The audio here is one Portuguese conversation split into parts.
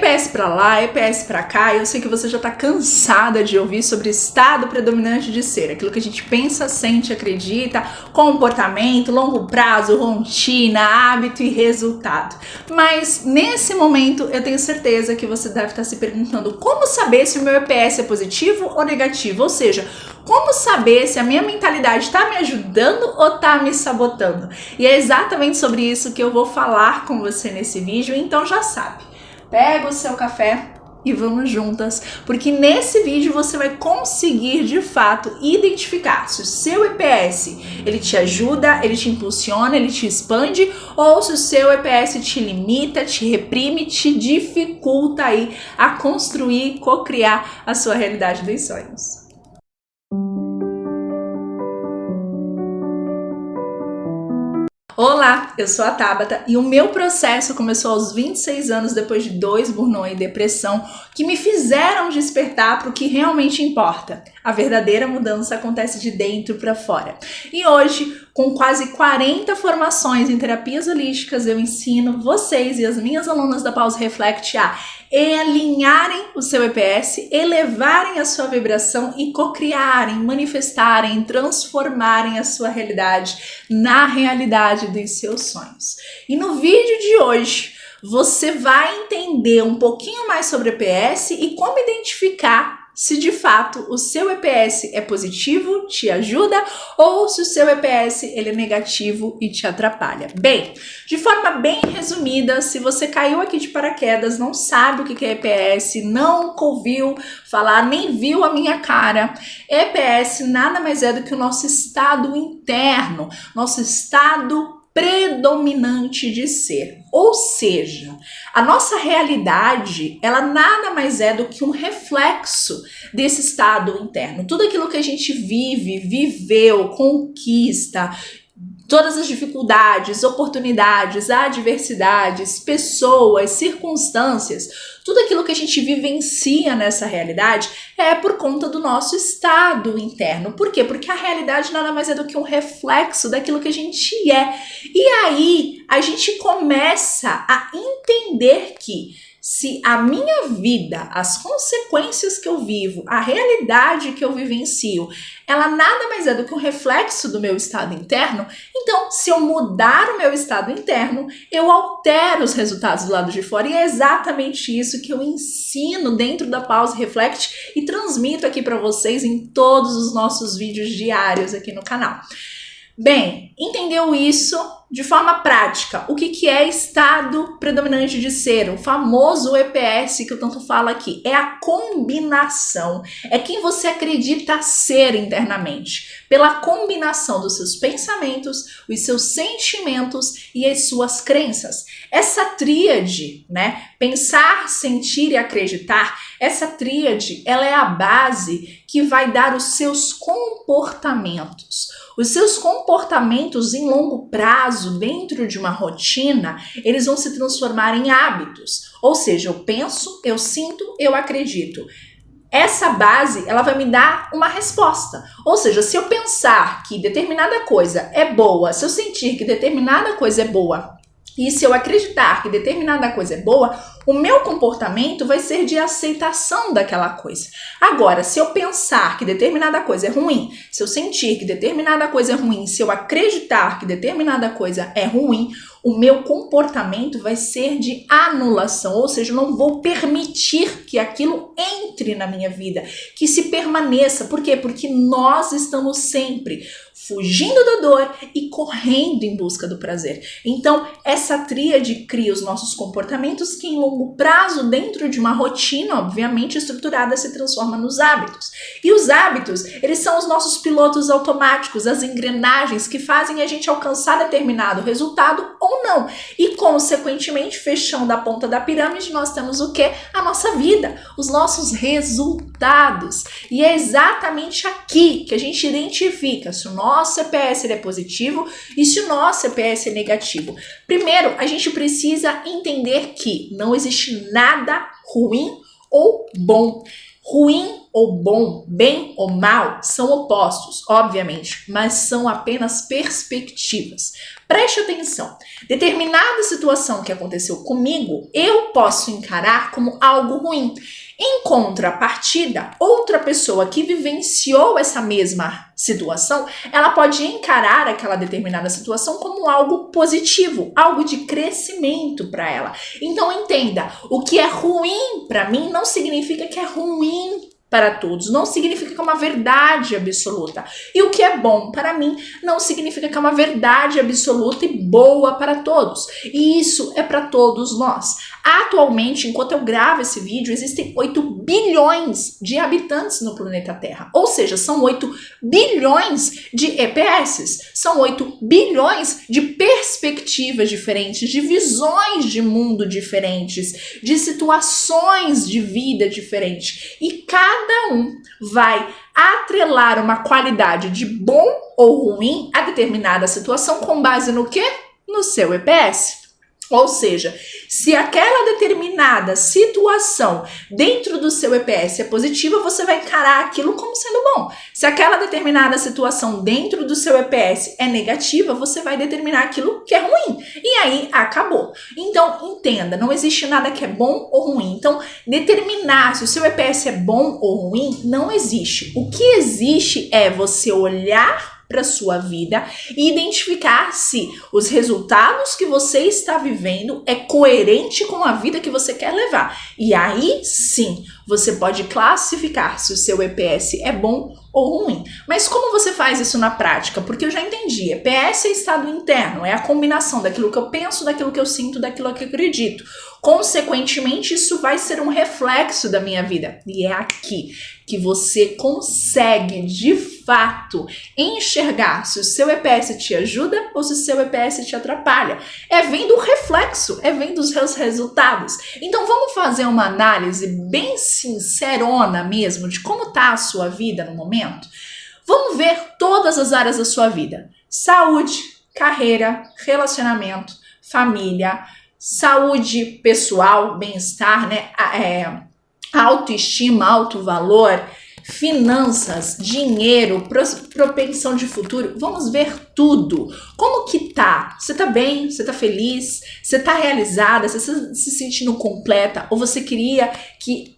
EPS pra lá, EPS pra cá, eu sei que você já tá cansada de ouvir sobre estado predominante de ser, aquilo que a gente pensa, sente, acredita, comportamento, longo prazo, rotina, hábito e resultado. Mas nesse momento eu tenho certeza que você deve estar se perguntando como saber se o meu EPS é positivo ou negativo, ou seja, como saber se a minha mentalidade está me ajudando ou está me sabotando? E é exatamente sobre isso que eu vou falar com você nesse vídeo, então já sabe. Pega o seu café e vamos juntas, porque nesse vídeo você vai conseguir de fato identificar se o seu EPS ele te ajuda, ele te impulsiona, ele te expande, ou se o seu EPS te limita, te reprime, te dificulta aí a construir, co-criar a sua realidade dos sonhos. Olá, eu sou a Tabata e o meu processo começou aos 26 anos depois de 2 burnout e depressão que me fizeram despertar para o que realmente importa. A verdadeira mudança acontece de dentro para fora. E hoje, com quase 40 formações em terapias holísticas, eu ensino vocês e as minhas alunas da Pause Reflect a alinharem o seu EPS, elevarem a sua vibração e co-criarem, manifestarem, transformarem a sua realidade na realidade dos seus sonhos. E no vídeo de hoje, você vai entender um pouquinho mais sobre EPS e como identificar se de fato o seu EPS é positivo, te ajuda, ou se o seu EPS ele é negativo e te atrapalha. Bem, de forma bem resumida, se você caiu aqui de paraquedas, não sabe o que é EPS, nunca ouviu falar, nem viu a minha cara, EPS nada mais é do que o nosso estado interno, nosso estado predominante de ser. Ou seja, a nossa realidade, ela nada mais é do que um reflexo desse estado interno. Tudo aquilo que a gente vive, viveu, conquista, todas as dificuldades, oportunidades, adversidades, pessoas, circunstâncias, tudo aquilo que a gente vivencia nessa realidade é por conta do nosso estado interno. Por quê? Porque a realidade nada mais é do que um reflexo daquilo que a gente é. E aí a gente começa a entender que se a minha vida, as consequências que eu vivo, a realidade que eu vivencio, ela nada mais é do que um reflexo do meu estado interno, então se eu mudar o meu estado interno, eu altero os resultados do lado de fora. E é exatamente isso que eu ensino dentro da Pause Reflect e transmito aqui para vocês em todos os nossos vídeos diários aqui no canal. Bem, entendeu isso de forma prática? O que é estado predominante de ser? O famoso EPS que eu tanto falo aqui. É a combinação. É quem você acredita ser internamente. Pela combinação dos seus pensamentos, os seus sentimentos e as suas crenças. Essa tríade, né? Pensar, sentir e acreditar. Essa tríade, ela é a base que vai dar os seus comportamentos. Os seus comportamentos em longo prazo, dentro de uma rotina, eles vão se transformar em hábitos. Ou seja, eu penso, eu sinto, eu acredito. Essa base, ela vai me dar uma resposta. Ou seja, se eu pensar que determinada coisa é boa, se eu sentir que determinada coisa é boa, e se eu acreditar que determinada coisa é boa, o meu comportamento vai ser de aceitação daquela coisa. Agora, se eu pensar que determinada coisa é ruim, se eu sentir que determinada coisa é ruim, se eu acreditar que determinada coisa é ruim, o meu comportamento vai ser de anulação, ou seja, eu não vou permitir que aquilo entre na minha vida, que se permaneça. Por quê? Porque nós estamos sempre fugindo da dor e correndo em busca do prazer. Então, essa tríade cria os nossos comportamentos que em longo prazo, dentro de uma rotina, obviamente, estruturada, se transforma nos hábitos. E os hábitos, eles são os nossos pilotos automáticos, as engrenagens que fazem a gente alcançar determinado resultado ou não. E, consequentemente, fechando a ponta da pirâmide, nós temos o quê? A nossa vida, os nossos resultados. E é exatamente aqui que a gente identifica se o nosso EPS é positivo e se o nosso EPS é negativo. Primeiro, a gente precisa entender que não existe nada ruim ou bom. Ruim ou bom, bem ou mal, são opostos, obviamente, mas são apenas perspectivas. Preste atenção, determinada situação que aconteceu comigo, eu posso encarar como algo ruim. Em contrapartida, outra pessoa que vivenciou essa mesma situação, ela pode encarar aquela determinada situação como algo positivo, algo de crescimento para ela. Então entenda, o que é ruim para mim não significa que é ruim para todos, não significa que é uma verdade absoluta. E o que é bom para mim não significa que é uma verdade absoluta e boa para todos. E isso é para todos nós. Atualmente, enquanto eu gravo esse vídeo, existem 8 bilhões de habitantes no planeta Terra. Ou seja, são 8 bilhões de EPS. São 8 bilhões de perspectivas diferentes, de visões de mundo diferentes, de situações de vida diferentes. E cada um vai atrelar uma qualidade de bom ou ruim a determinada situação com base no quê? No seu EPS. Ou seja, se aquela determinada situação dentro do seu EPS é positiva, você vai encarar aquilo como sendo bom. Se aquela determinada situação dentro do seu EPS é negativa, você vai determinar aquilo que é ruim. E aí, acabou. Então, entenda, não existe nada que é bom ou ruim. Então, determinar se o seu EPS é bom ou ruim não existe. O que existe é você olhar para sua vida e identificar se os resultados que você está vivendo é coerente com a vida que você quer levar. E aí sim, você pode classificar se o seu EPS é bom ou ruim. Mas como você faz isso na prática? Porque eu já entendi, EPS é estado interno, é a combinação daquilo que eu penso, daquilo que eu sinto, daquilo que eu acredito. Consequentemente, isso vai ser um reflexo da minha vida. E é aqui que você consegue, de fato, enxergar se o seu EPS te ajuda ou se o seu EPS te atrapalha. É vendo o reflexo, é vendo os seus resultados. Então, vamos fazer uma análise bem sincerona mesmo de como está a sua vida no momento? Vamos ver todas as áreas da sua vida. Saúde, carreira, relacionamento, família, saúde pessoal, bem-estar, né? Autoestima, autovalor, finanças, dinheiro, propensão de futuro. Vamos ver tudo. Como que tá? Você tá bem? Você tá feliz? Você tá realizada? Você tá se sentindo completa? Ou você queria que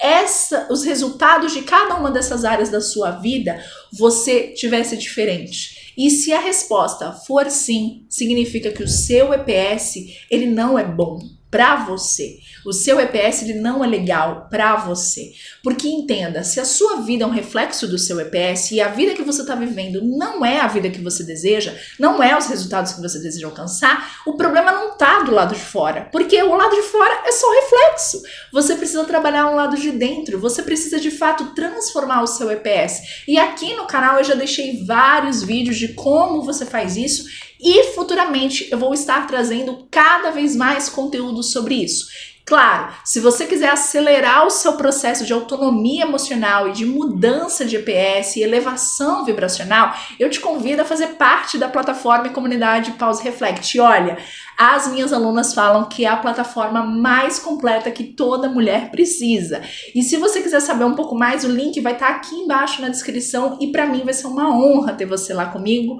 os resultados de cada uma dessas áreas da sua vida você tivesse diferente? E se a resposta for sim, significa que o seu EPS, ele não é bom para você. O seu EPS ele não é legal para você. Porque entenda, se a sua vida é um reflexo do seu EPS e a vida que você está vivendo não é a vida que você deseja, não é os resultados que você deseja alcançar, o problema não está do lado de fora. Porque o lado de fora é só reflexo. Você precisa trabalhar no lado de dentro. Você precisa de fato transformar o seu EPS. E aqui no canal eu já deixei vários vídeos de como você faz isso. E futuramente eu vou estar trazendo cada vez mais conteúdo sobre isso. Claro, se você quiser acelerar o seu processo de autonomia emocional e de mudança de EPS e elevação vibracional, eu te convido a fazer parte da plataforma e comunidade Pause Reflect. E olha, as minhas alunas falam que é a plataforma mais completa que toda mulher precisa. E se você quiser saber um pouco mais, o link vai estar aqui embaixo na descrição e para mim vai ser uma honra ter você lá comigo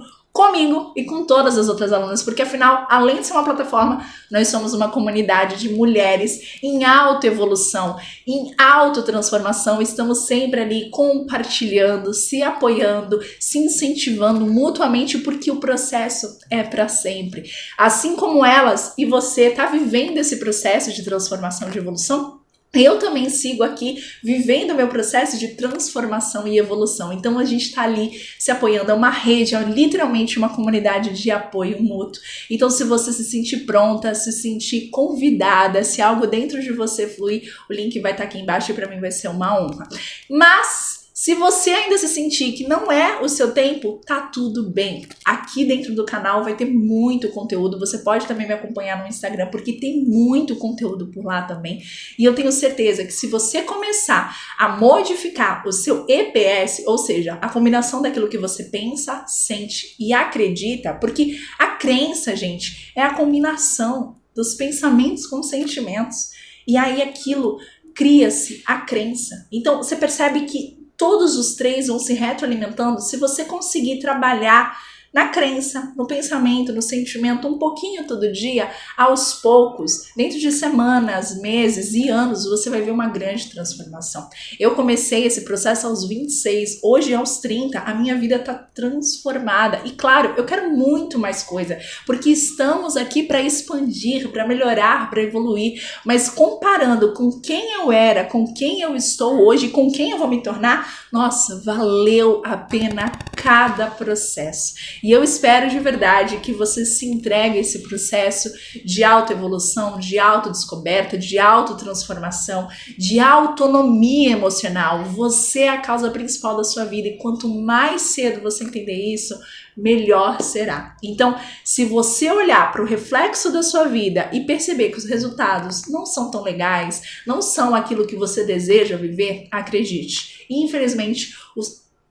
e com todas as outras alunas, porque afinal, além de ser uma plataforma, nós somos uma comunidade de mulheres em autoevolução, em autotransformação, estamos sempre ali compartilhando, se apoiando, se incentivando mutuamente, porque o processo é para sempre. Assim como elas e você está vivendo esse processo de transformação, de evolução, eu também sigo aqui vivendo o meu processo de transformação e evolução. Então a gente tá ali se apoiando, é uma rede, é literalmente uma comunidade de apoio mútuo. Então se você se sentir pronta, se sentir convidada, se algo dentro de você fluir, o link vai estar aqui embaixo e para mim vai ser uma honra. Mas se você ainda se sentir que não é o seu tempo, tá tudo bem. Aqui dentro do canal vai ter muito conteúdo. Você pode também me acompanhar no Instagram, porque tem muito conteúdo por lá também. E eu tenho certeza que se você começar a modificar o seu EPS, ou seja, a combinação daquilo que você pensa, sente e acredita, porque a crença, gente, é a combinação dos pensamentos com sentimentos. E aí aquilo cria-se a crença. Então, você percebe que todos os três vão se retroalimentando se você conseguir trabalhar na crença, no pensamento, no sentimento, um pouquinho todo dia, aos poucos, dentro de semanas, meses e anos, você vai ver uma grande transformação. Eu comecei esse processo aos 26, hoje aos 30, a minha vida está transformada. E claro, eu quero muito mais coisa, porque estamos aqui para expandir, para melhorar, para evoluir, mas comparando com quem eu era, com quem eu estou hoje, com quem eu vou me tornar, nossa, valeu a pena cada processo. E eu espero de verdade que você se entregue a esse processo de autoevolução, de autodescoberta, de autotransformação, de autonomia emocional. Você é a causa principal da sua vida e quanto mais cedo você entender isso, melhor será. Então, se você olhar para o reflexo da sua vida e perceber que os resultados não são tão legais, não são aquilo que você deseja viver, acredite. Infelizmente,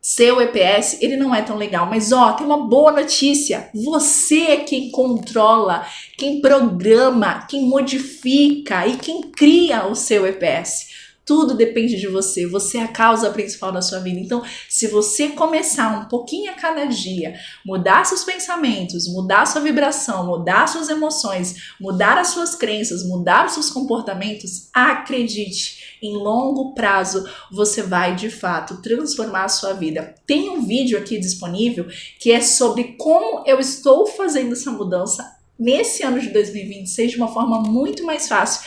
seu EPS, ele não é tão legal, mas tem uma boa notícia, você é quem controla, quem programa, quem modifica e quem cria o seu EPS. Tudo depende de você, você é a causa principal da sua vida. Então, se você começar um pouquinho a cada dia, mudar seus pensamentos, mudar sua vibração, mudar suas emoções, mudar as suas crenças, mudar os seus comportamentos, acredite, em longo prazo, você vai, de fato, transformar a sua vida. Tem um vídeo aqui disponível que é sobre como eu estou fazendo essa mudança nesse ano de 2026 de uma forma muito mais fácil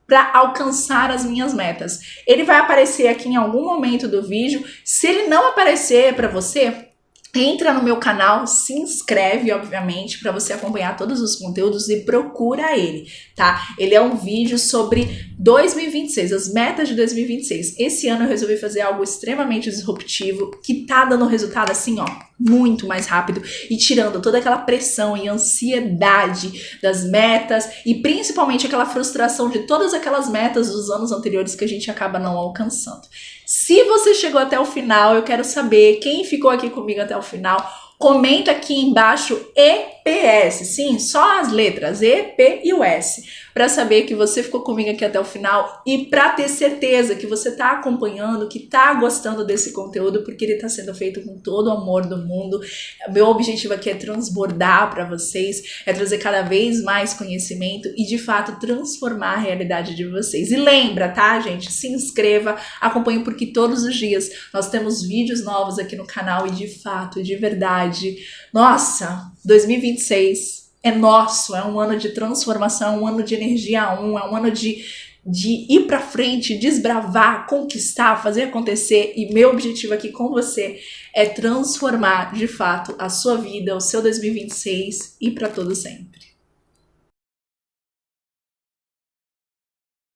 para alcançar as minhas metas. Ele vai aparecer aqui em algum momento do vídeo. Se ele não aparecer para você, entra no meu canal, se inscreve, obviamente, para você acompanhar todos os conteúdos e procura ele, tá? Ele é um vídeo sobre 2026, as metas de 2026. Esse ano eu resolvi fazer algo extremamente disruptivo, que tá dando resultado assim, muito mais rápido e tirando toda aquela pressão e ansiedade das metas e principalmente aquela frustração de todas aquelas metas dos anos anteriores que a gente acaba não alcançando. Se você chegou até o final, eu quero saber quem ficou aqui comigo até o final. Comenta aqui embaixo EPS, sim, só as letras E, P e o S, para saber que você ficou comigo aqui até o final e para ter certeza que você está acompanhando, que está gostando desse conteúdo, porque ele está sendo feito com todo o amor do mundo. Meu objetivo aqui é transbordar para vocês, é trazer cada vez mais conhecimento e de fato transformar a realidade de vocês. E lembra, tá, gente? Se inscreva, acompanhe porque todos os dias nós temos vídeos novos aqui no canal e de fato, de verdade, nossa, 2026 é nosso, é um ano de transformação, um ano de energia 1, é um ano de ir pra frente, desbravar, conquistar, fazer acontecer. E meu objetivo aqui com você é transformar de fato a sua vida, o seu 2026 e para todo sempre.